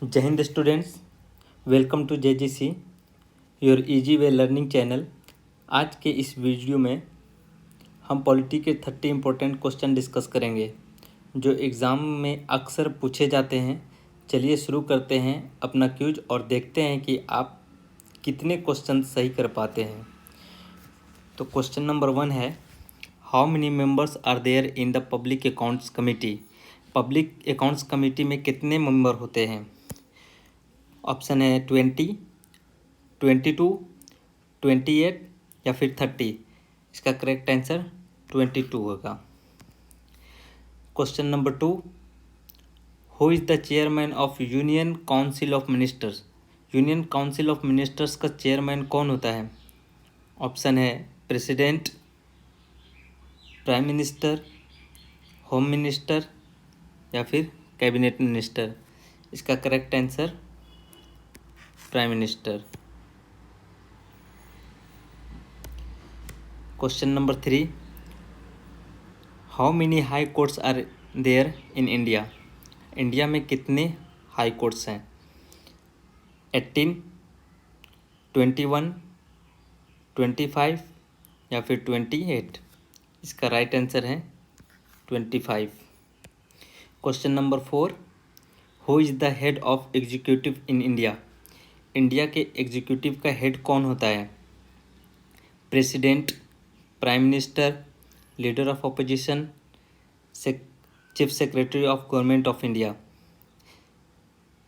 जय हिंद students, welcome to JGC your easy way learning channel. आज के इस वीडियो में हम पॉलिटी के 30 इम्पोर्टेंट क्वेश्चन डिस्कस करेंगे जो एग्ज़ाम में अक्सर पूछे जाते हैं। चलिए शुरू करते हैं अपना क्विज और देखते हैं कि आप कितने क्वेश्चन सही कर पाते हैं। तो क्वेश्चन नंबर 1 है, how many members are there in the public accounts committee. Public accounts committee में कितने मेंबर होते हैं? ऑप्शन है 20, 22, 28 या फिर 30। इसका करेक्ट आंसर 22 होगा। Question number 2, who is the chairman of union council of ministers. Union council of ministers का चेयरमैन कौन होता है? ऑप्शन है president, prime minister, home minister या फिर कैबिनेट मिनिस्टर। इसका correct answer prime minister. Question number 3, how many high courts are there in India. India में कितने हाई कोर्ट्स हैं? 18, 21, 25 या फिर 28। इसका राइट आंसर है 25। Question number 4, who is the head of executive in India. India के executive का head कौन होता है? President, prime minister, leader of opposition, chief secretary of government of India.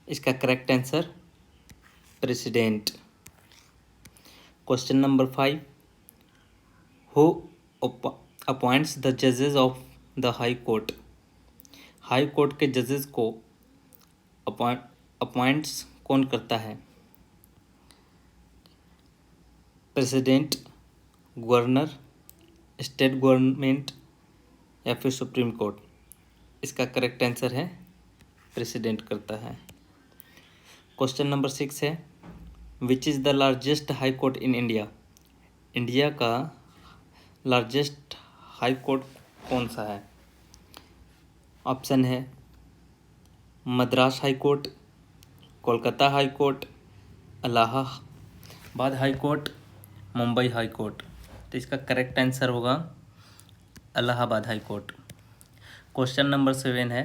इसका correct answer president. Question number 5, who appoints the जजेस of the high court. High court के जजेस को अपॉइंट्स कौन करता है? प्रेसिडेंट, गवर्नर, स्टेट गवर्नमेंट या फिर सुप्रीम कोर्ट। इसका करेक्ट आंसर है प्रेसिडेंट करता है। क्वेश्चन नंबर 6 है, which is the largest high court in India. India का लार्जेस्ट हाई कोर्ट कौन सा है? ऑप्शन है Madras high court, Kolkata high court, Allahabad high court, Mumbai high court. तो इसका करेक्ट आंसर होगा Allahabad high court. Question number 7 है,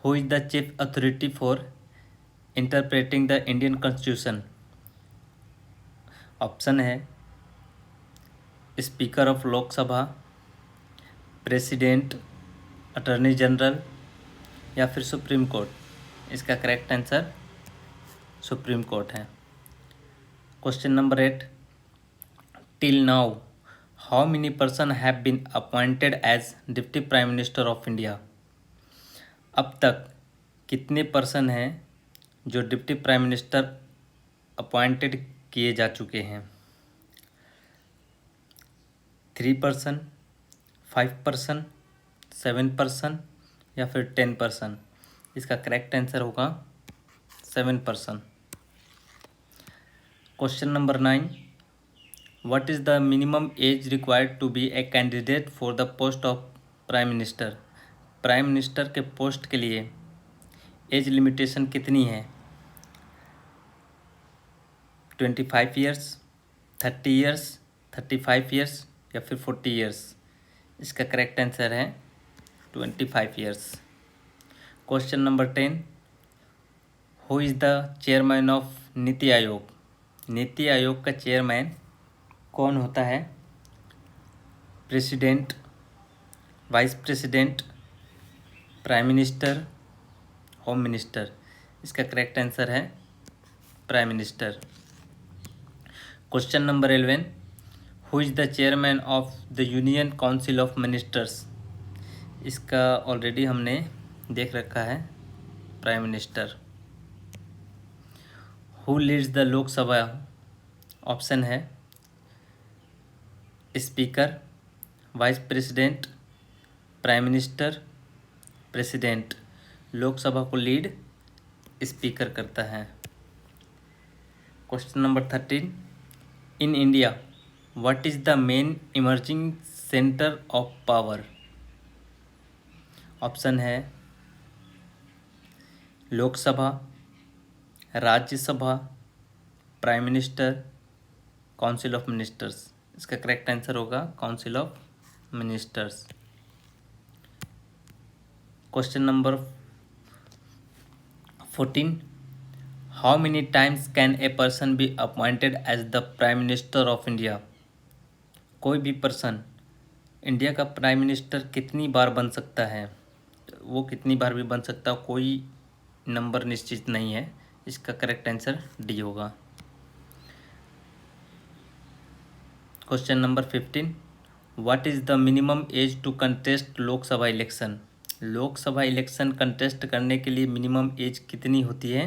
who is the chief authority for interpreting the Indian constitution. Option है speaker of Lok Sabha, president, attorney general या फिर supreme court. इसका correct answer supreme court है। Question number 8, till now how many person have been appointed as deputy prime minister of India. अब तक कितने person हैं जो डिप्टी प्राइम मिनिस्टर अपॉइंटेड किए जा चुके हैं? 3%, 5%, 7% या फिर 10%। इसका करेक्ट आंसर होगा 7%। Question number 9, what is the minimum age required to be a candidate for the post of prime minister. Prime minister के पोस्ट के लिए एज लिमिटेशन कितनी है? 25 ईयर्स, 30 ईयर्स, 35 ईयर्स या फिर 40 ईयर्स। इसका करेक्ट आंसर है 25 years. Question number 10, who is the chairman of Niti Aayog. Niti Aayog का चेयरमैन कौन होता है? President, vice president, prime minister, home minister. इसका करेक्ट आंसर है prime minister. Question number 11, who is the chairman of the union council of ministers. इसका already हमने देख रखा है, prime minister. Who leads the Lok Sabha. Option है speaker, vice president, prime minister, president. Lok Sabha को lead speaker करता है। Question number 13, in India what is the main emerging centre of power. Option है Lok Sabha, Rajya Sabha, prime minister, council of ministers. इसका correct answer होगा council of ministers. Question number 14, how many times can a person be appointed as the prime minister of India? कोई भी person India का prime minister कितनी बार बन सकता है? वो कितनी बार भी बन सकता है, कोई नंबर निश्चित नहीं है। इसका करेक्ट आंसर डी होगा। Question number 15, what is the minimum age to contest Lok Sabha election? Lok Sabha election contest करने के लिए मिनिमम एज कितनी होती है?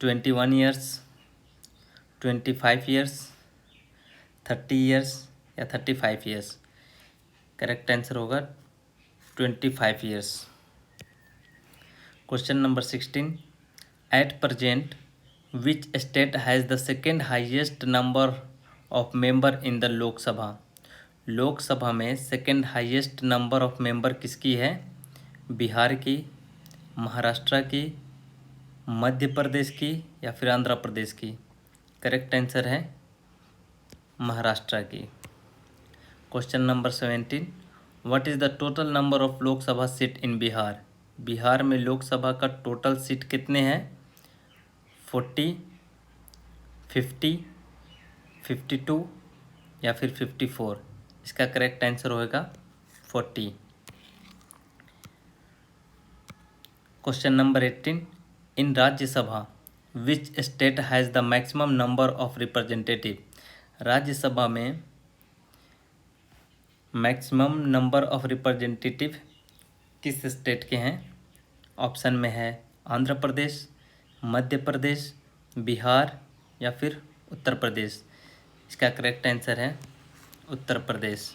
21 ईयर्स, 25 ईयर्स, 30 ईयर्स या 35 ईयर्स? करेक्ट आंसर होगा 25 years. Question number 16, at present which state has the second highest number of member in the Lok Sabha? Lok Sabha में second highest number of member किसकी है? बिहार की, महाराष्ट्र की, मध्य प्रदेश की या फिर आंध्र प्रदेश की? करेक्ट आंसर है महाराष्ट्र की। Question number 17, what is the total number of Lok Sabha seat in Bihar? Bihar में लोकसभा का टोटल सीट कितने हैं? 40, 50, 52 या फिर 54? इसका करेक्ट आंसर होगा 40। Question number 18, in Rajya Sabha which state has the maximum number of representative? Rajya Sabha में मैक्सिमम नंबर ऑफ रिप्रेजेंटेटिव किस स्टेट के हैं? ऑप्शन में है आंध्र प्रदेश, मध्य प्रदेश, बिहार या फिर उत्तर प्रदेश? इसका करेक्ट आंसर है Uttar Pradesh.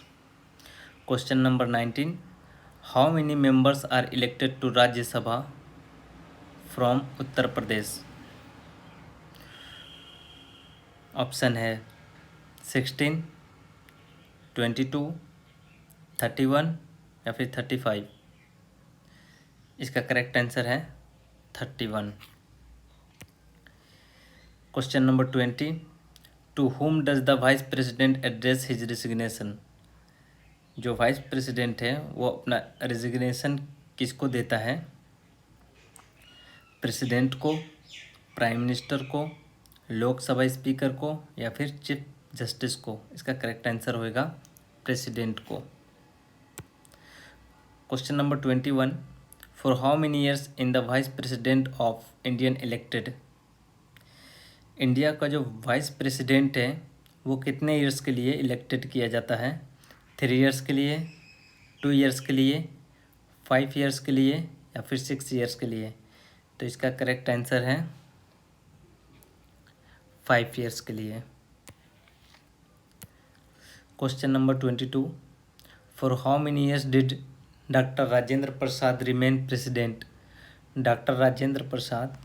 Question number 19, how many members are elected to Rajya Sabha from Uttar Pradesh? Option है 16, 22, 31 या फिर 35? इसका करेक्ट आंसर है 31। Question number 20, to whom does the vice president address his resignation? जो वाइस प्रेसिडेंट है वो अपना रिजिग्नेशन किसको देता है? प्रेसिडेंट को, प्राइम मिनिस्टर को, लोकसभा स्पीकर को या फिर चीफ जस्टिस को? इसका करेक्ट आंसर होगा प्रेसिडेंट को। Question number 21, for how many years in the vice president of Indian elected? India का जो वाइस प्रेसिडेंट है वो कितने ईयर्स के लिए इलेक्टेड किया जाता है? 3 ईयर्स के लिए, 2 ईयर्स के लिए, 5 ईयर्स के लिए या फिर 6 ईयर्स के लिए? तो इसका करेक्ट आंसर है 5 ईयर्स के लिए। Question number 22, for how many years did doctor Rajendra Prasad remain president? Doctor Rajendra Prasad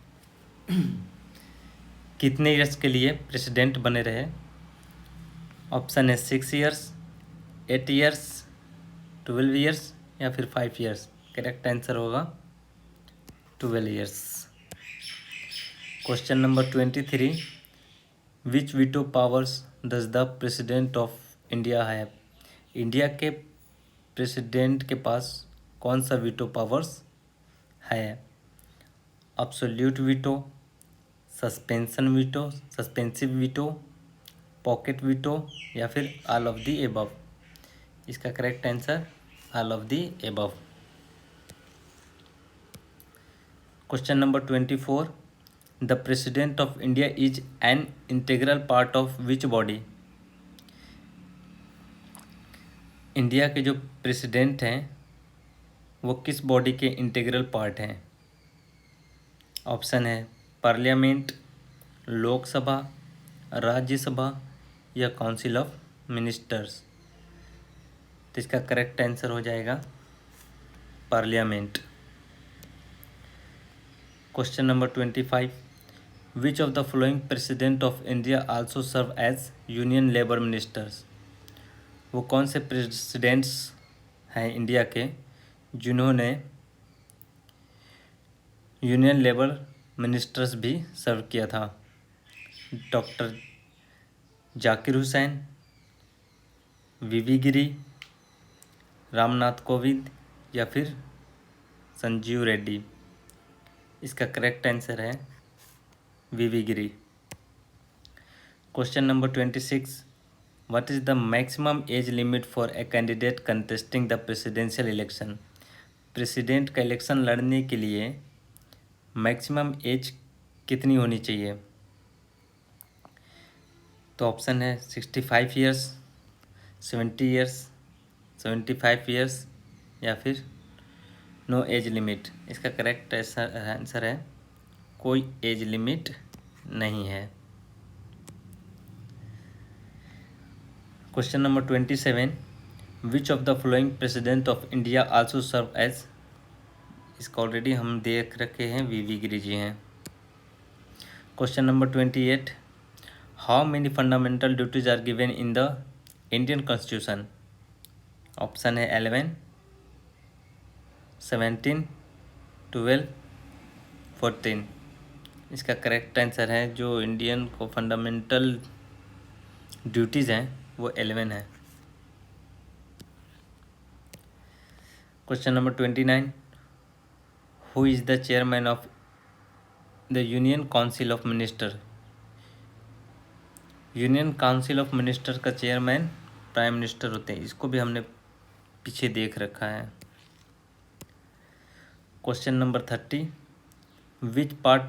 कितने ईयर्स के लिए प्रेसिडेंट बने रहे? ऑप्शन है 6 ईयर्स, 8 ईयर्स, 12 ईयर्स या फिर 5 ईयर्स? करेक्ट आंसर होगा 12 years. Question number 23, which veto powers does the president of India have? India के प्रेसिडेंट के पास कौन सा वीटो पावर्स है? Absolute veto, suspension veto, suspensive veto, pocket veto या फिर ऑल ऑफ दी एबव? इसका correct answer all of the above. Question number 24, the president of India is an integral part of which body? India के जो president हैं वो किस body के integral part हैं? ऑप्शन है पार्लियामेंट, लोकसभा, राज्यसभा या काउंसिल ऑफ मिनिस्टर्स? तो इसका करेक्ट आंसर हो जाएगा parliament. Question number 25, which of the following president of India also serve as union labour ministers? वो कौन से प्रेसिडेंट्स हैं इंडिया के जिन्होंने यूनियन लेबर मिनिस्टर्स भी सर्व किया था? डॉक्टर जाकिर हुसैन, वीवी गिरी, रामनाथ कोविंद या फिर संजीव रेड्डी? इसका करेक्ट आंसर है V V Giri. Question number 26, what is the maximum age limit for a candidate contesting the presidential election? President का इलेक्शन लड़ने के लिए मैक्सिमम एज कितनी होनी चाहिए? तो ऑप्शन है 65 ईयर्स, 70 ईयर्स, 75 ईयर्स या फिर नो एज लिमिट। इसका करेक्ट आंसर है कोई एज लिमिट नहीं है। Question number 27, which of the following president of India also serve as? इसका ऑलरेडी हम देख रखे हैं, वीवी गिरी Giri ji. Question number 28, how many fundamental duties are given in the Indian constitution? Option है 11, 17, 12, 14। इसका करेक्ट आंसर है जो इंडियन को फंडामेंटल ड्यूटीज़ हैं वो 11 है। Question number 29, who is the chairman of the union council of minister? Union council of minister का chairman prime minister होते हैं। इसको भी हमने पीछे देख रखा है। Question number 30, which part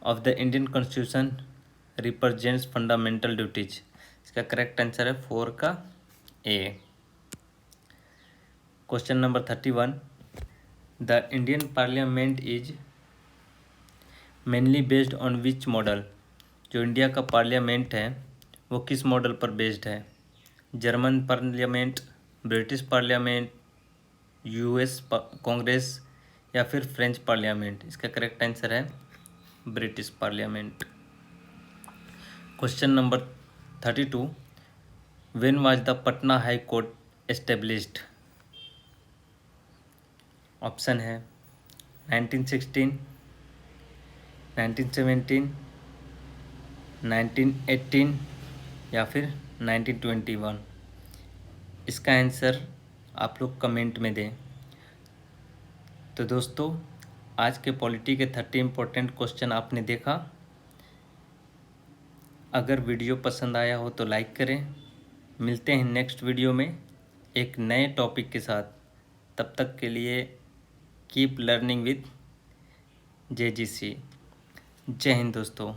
of the Indian constitution represents fundamental duties? इसका करेक्ट आंसर है 4 का A. Question number 31, the Indian parliament is mainly based on which model? जो इंडिया का पार्लियामेंट है वो किस मॉडल पर बेस्ड है? German parliament, British parliament, US Congress या फिर फ्रेंच पार्लियामेंट? इसका करेक्ट आंसर है British parliament. Question number 32, when was the Patna high court established? Option है 1916, 1917, 1918 या फिर 1921? इसका आंसर आप लोग कमेंट में दें। तो दोस्तों, आज के पॉलिटी के 30 इम्पोर्टेंट क्वेश्चन आपने देखा। अगर वीडियो पसंद आया हो तो लाइक करें। मिलते हैं नेक्स्ट वीडियो में एक नए टॉपिक के साथ। तब तक के लिए कीप लर्निंग विथ JGC। जय हिंद दोस्तों।